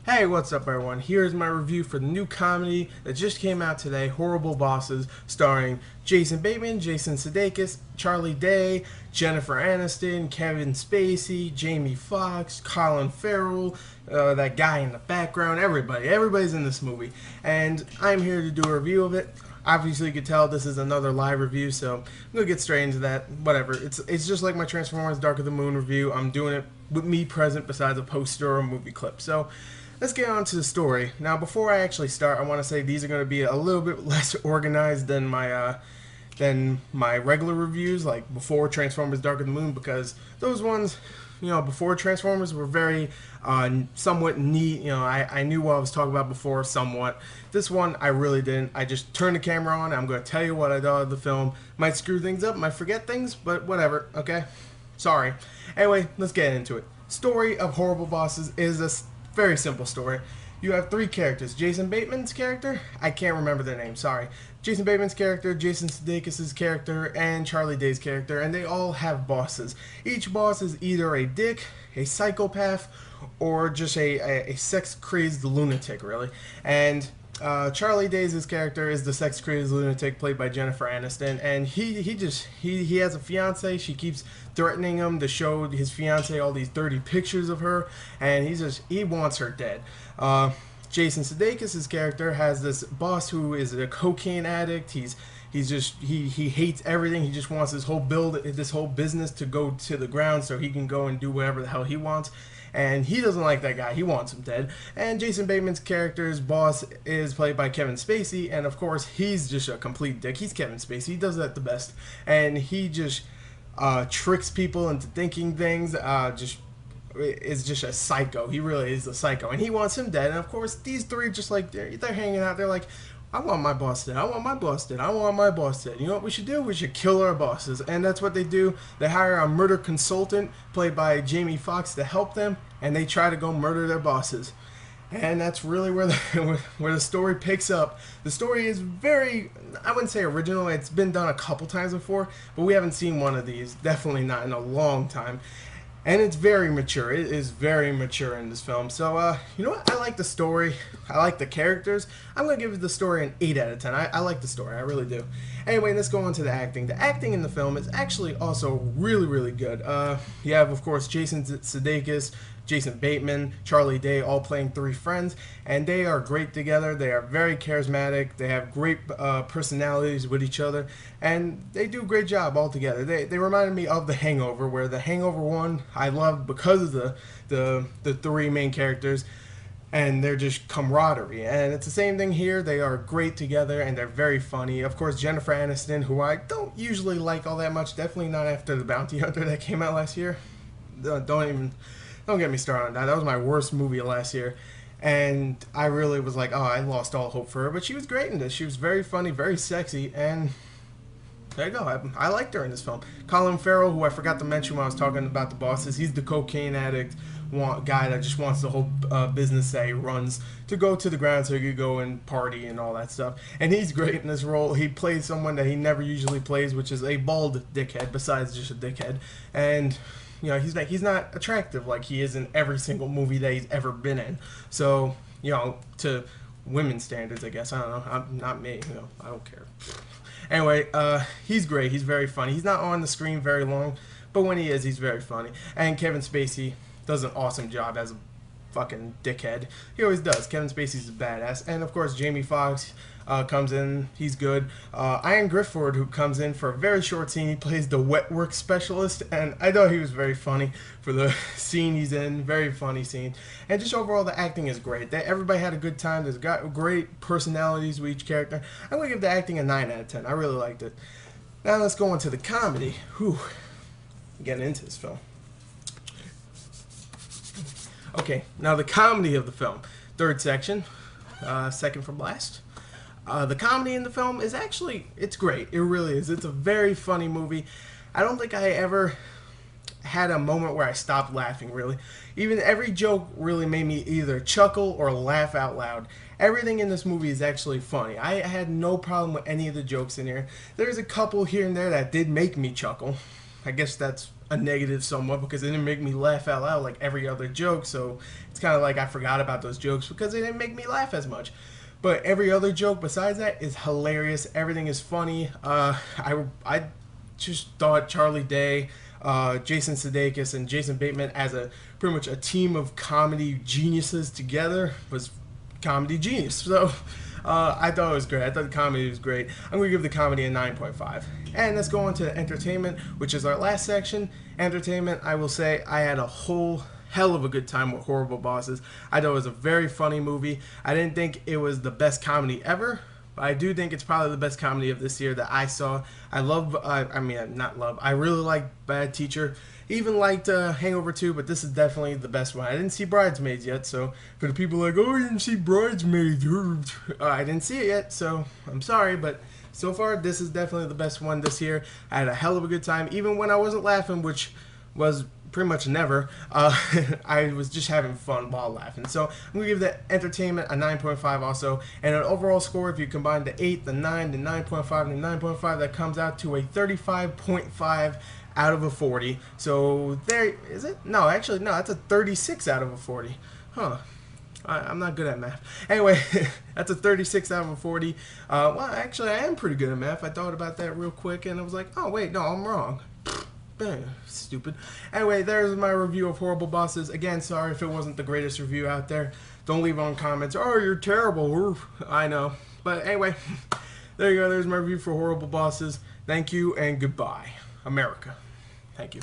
Hey, what's up everyone? Here's my review for the new comedy that just came out today, Horrible Bosses, starring Jason Bateman, Jason Sudeikis, Charlie Day, Jennifer Aniston, Kevin Spacey, Jamie Foxx, Colin Farrell, that guy in the background, everybody's in this movie. And I'm here to do a review of it. Obviously, you can tell this is another live review, so I'm gonna get straight into that. Whatever. It's just like my Transformers Dark of the Moon review. I'm doing it with me present besides a poster or a movie clip. So let's get on to the story. Now, before I actually start, I want to say these are going to be a little bit less organized than my regular reviews, like before Transformers Dark of the Moon, because those ones, before Transformers were very somewhat neat. I knew what I was talking about before somewhat. This one, I really didn't. I just turned the camera on. I'm going to tell you what I thought of the film. Might screw things up, might forget things, but whatever, okay? Sorry. Anyway, let's get into it. Story of Horrible Bosses is a very simple story. You have three characters. Jason Bateman's character, I can't remember their name, sorry. Jason Bateman's character, Jason Sudeikis' character, and Charlie Day's character, and they all have bosses. Each boss is either a dick, a psychopath, or just a sex-crazed lunatic, really. And Charlie Day's character is the sex-crazed lunatic played by Jennifer Aniston, and he has a fiance. She keeps threatening him to show his fiance all these dirty pictures of her, and he wants her dead. Jason Sudeikis' character has this boss who is a cocaine addict. He hates everything. He just wants this whole business to go to the ground so he can go and do whatever the hell he wants. And he doesn't like that guy. He wants him dead. And Jason Bateman's character's boss is played by Kevin Spacey, and of course he's just a complete dick. He's Kevin Spacey. He does that the best, and he just tricks people into thinking things. Is just a psycho. He really is a psycho, and he wants him dead. And of course, these three just like they're hanging out. They're like, I want my boss dead. I want my boss dead. I want my boss dead. You know what we should do? We should kill our bosses. And that's what they do. They hire a murder consultant played by Jamie Foxx to help them, and they try to go murder their bosses. And that's really where the story picks up. The story is very, I wouldn't say original. It's been done a couple times before, but we haven't seen one of these. Definitely not in a long time. And it's very mature. It is very mature in this film. So, you know what? I like the story. I like the characters. I'm going to give the story an 8 out of 10. I like the story. I really do. Anyway, let's go on to the acting. The acting in the film is actually also really, really good. You have, of course, Jason Sudeikis, Jason Bateman, Charlie Day, all playing three friends, and they are great together. They are very charismatic. They have great personalities with each other, and they do a great job all together. They reminded me of The Hangover, where The Hangover one I loved because of the three main characters and their just camaraderie. And it's the same thing here. They are great together, and they're very funny. Of course, Jennifer Aniston, who I don't usually like all that much, definitely not after The Bounty Hunter that came out last year. Don't get me started on that. That was my worst movie last year. And I really was like, oh, I lost all hope for her. But she was great in this. She was very funny, very sexy, and there you go. I liked her in this film. Colin Farrell, who I forgot to mention when I was talking about the bosses, he's the cocaine addict guy that just wants the whole business that he runs to go to the ground so he could go and party and all that stuff. And he's great in this role. He plays someone that he never usually plays, which is a bald dickhead, besides just a dickhead. And he's not attractive like he is in every single movie that he's ever been in. So, to women's standards, I guess. I don't know. I'm not me. I don't care. Anyway, he's great. He's very funny. He's not on the screen very long, but when he is, he's very funny. And Kevin Spacey does an awesome job as a fucking dickhead. He always does. Kevin Spacey's a badass. And of course, Jamie Foxx comes in. He's good. Ian Griffiths, who comes in for a very short scene, he plays the wet work specialist, and I thought he was very funny for the scene he's in. Very funny scene. And just overall, the acting is great. Everybody had a good time. There's got great personalities with each character. I'm going to give the acting a 9 out of 10. I really liked it. Now let's go on to the comedy. Whew. Getting into this film. Okay, now the comedy of the film. Third section, second from last. The comedy in the film is it's great. It really is. It's a very funny movie. I don't think I ever had a moment where I stopped laughing, really. Even every joke really made me either chuckle or laugh out loud. Everything in this movie is actually funny. I had no problem with any of the jokes in here. There's a couple here and there that did make me chuckle. I guess that's a negative somewhat because it didn't make me laugh out loud like every other joke. So it's kind of like I forgot about those jokes because they didn't make me laugh as much. But every other joke besides that is hilarious. Everything is funny. I just thought Charlie Day, Jason Sudeikis, and Jason Bateman as a pretty much a team of comedy geniuses together was comedy genius. So I thought it was great. I thought the comedy was great. I'm going to give the comedy a 9.5. And let's go on to entertainment, which is our last section. Entertainment, I will say I had a whole hell of a good time with Horrible Bosses. I thought it was a very funny movie. I didn't think it was the best comedy ever, but I do think it's probably the best comedy of this year that I saw. I love, not love, I really like Bad Teacher. Even liked Hangover 2, but this is definitely the best one. I didn't see Bridesmaids yet, so for the people like, oh, you didn't see Bridesmaids, I didn't see it yet, so I'm sorry, but so far this is definitely the best one this year. I had a hell of a good time, even when I wasn't laughing, which was pretty much never. I was just having fun while laughing. So I'm going to give the entertainment a 9.5 also. And an overall score, if you combine the 8, the 9, the 9.5, and the 9.5, that comes out to a 35.5 out of a 40. So there, is it? No, actually, no, that's a 36 out of a 40. Huh. I'm not good at math. Anyway, that's a 36 out of a 40. Well, actually, I am pretty good at math. I thought about that real quick, and I was like, oh, wait, no, I'm wrong. Stupid. Anyway, there's my review of Horrible Bosses. Again, sorry if it wasn't the greatest review out there. Don't leave on comments, oh, you're terrible. I know. But anyway, there you go. There's my review for Horrible Bosses. Thank you and goodbye, America. Thank you.